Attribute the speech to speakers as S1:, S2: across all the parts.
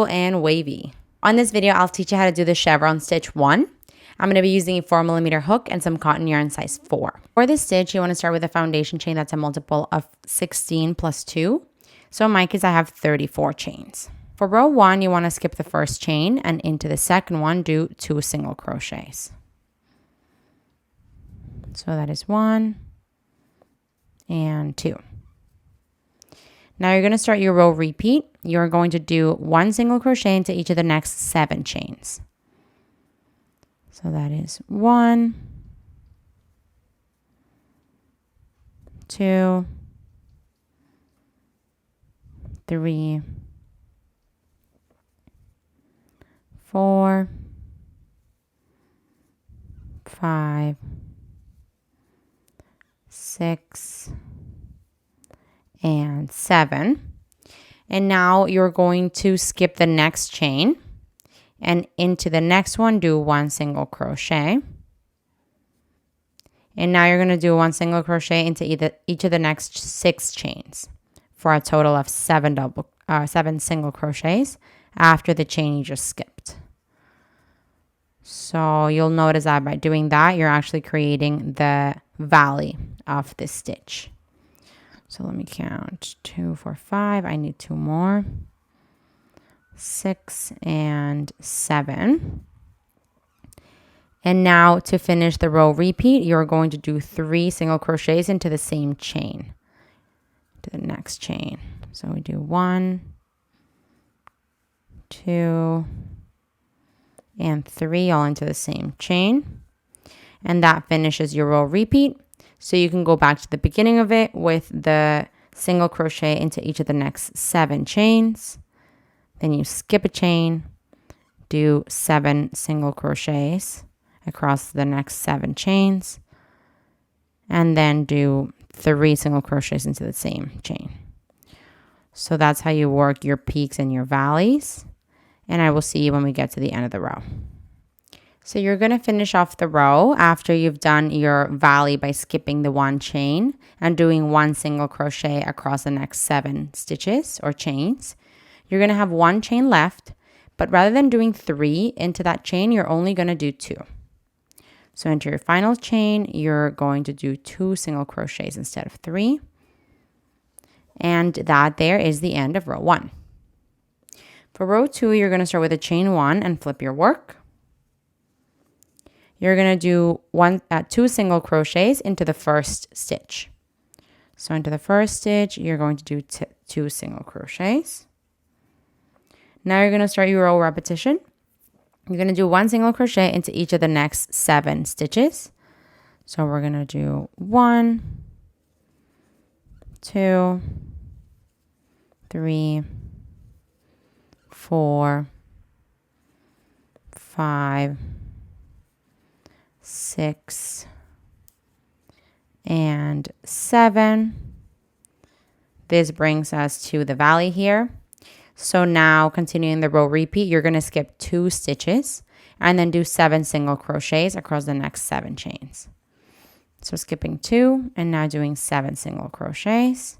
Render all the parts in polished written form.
S1: cool and wavy. On this video, I'll teach you how to do the chevron stitch 1. I'm going to be using a 4mm hook and some cotton yarn size 4. For this stitch, you want to start with a foundation chain that's a multiple of 16 plus 2. So in my case, I have 34 chains. For row 1, you want to skip the first chain, and into the second one, do 2 single crochets. So that is 1 and 2. Now you're going to start your row repeat. You're going to do 1 single crochet into each of the next 7 chains. So that is 1, 2, 3, 4, 5, 6, and 7. And now you're going to skip the next chain, and into the next one do 1 single crochet. And now you're going to do 1 single crochet into each of the next 6 chains for a total of 7 single crochets after the chain you just skipped. So you'll notice that by doing that, you're actually creating the valley of this stitch. So let me count. 2, 4, 5. I need 2 more. 6 and 7. And now to finish the row repeat, you're going to do 3 single crochets into the same chain, to the next chain. So we do 1, 2, and 3 all into the same chain. And that finishes your row repeat. So you can go back to the beginning of it with the single crochet into each of the next 7 chains. Then you skip a chain, do 7 single crochets across the next 7 chains, and then do 3 single crochets into the same chain. So that's how you work your peaks and your valleys. And I will see you when we get to the end of the row. So you're going to finish off the row after you've done your valley by skipping the 1 chain and doing 1 single crochet across the next 7 stitches or chains. You're going to have 1 chain left, but rather than doing 3 into that chain, you're only going to do 2. So into your final chain, you're going to do 2 single crochets instead of 3. And that there is the end of row 1. For row 2, you're going to start with a chain 1 and flip your work. You're going to do 2 single crochets into the first stitch. So into the first stitch, you're going to do 2 single crochets. Now you're going to start your row repetition. You're going to do 1 single crochet into each of the next 7 stitches. So we're going to do 1, 2, 3, 4, 5, 6, and 7. This brings us to the valley here. So now continuing the row repeat, you're going to skip 2 stitches and then do 7 single crochets across the next 7 chains. So skipping 2 and now doing 7 single crochets.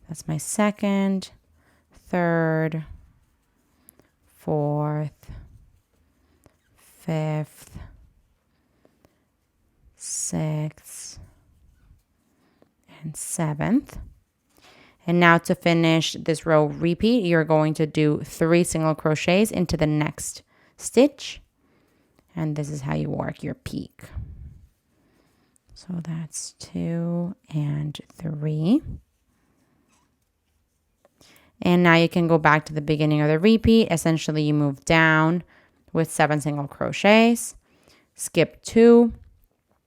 S1: That's my second, third, fourth, fifth, 6th, and 7th. And now to finish this row repeat, you're going to do 3 single crochets into the next stitch. And this is how you work your peak. So that's 2 and 3. And now you can go back to the beginning of the repeat. Essentially, you move down with 7 single crochets, skip 2,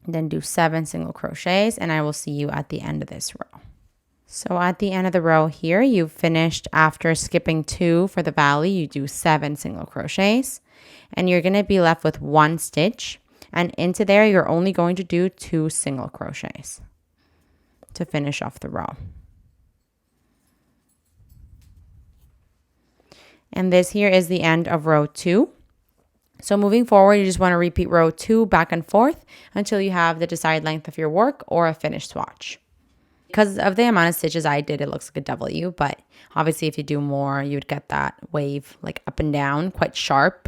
S1: then do 7 single crochets, and I will see you at the end of this row. So at the end of the row here, you've finished after skipping 2 for the valley, you do 7 single crochets, and you're going to be left with 1 stitch, and into there, you're only going to do 2 single crochets to finish off the row. And this here is the end of row 2. So moving forward, you just want to repeat row 2 back and forth until you have the desired length of your work or a finished swatch. because of the amount of stitches I did, it looks like a W, but obviously if you do more, you'd get that wave like up and down, quite sharp,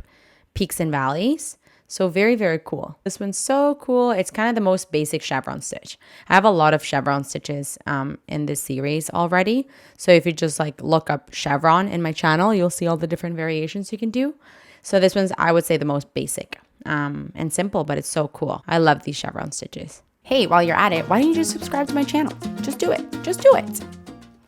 S1: peaks and valleys. So very, very cool. This one's so cool. It's kind of the most basic chevron stitch. I have a lot of chevron stitches in this series already. So if you just like look up chevron in my channel, you'll see all the different variations you can do. So this one's, I would say, the most basic and simple, but it's so cool. I love these chevron stitches. Hey, while you're at it, why don't you just subscribe to my channel? Just do it. Just do it.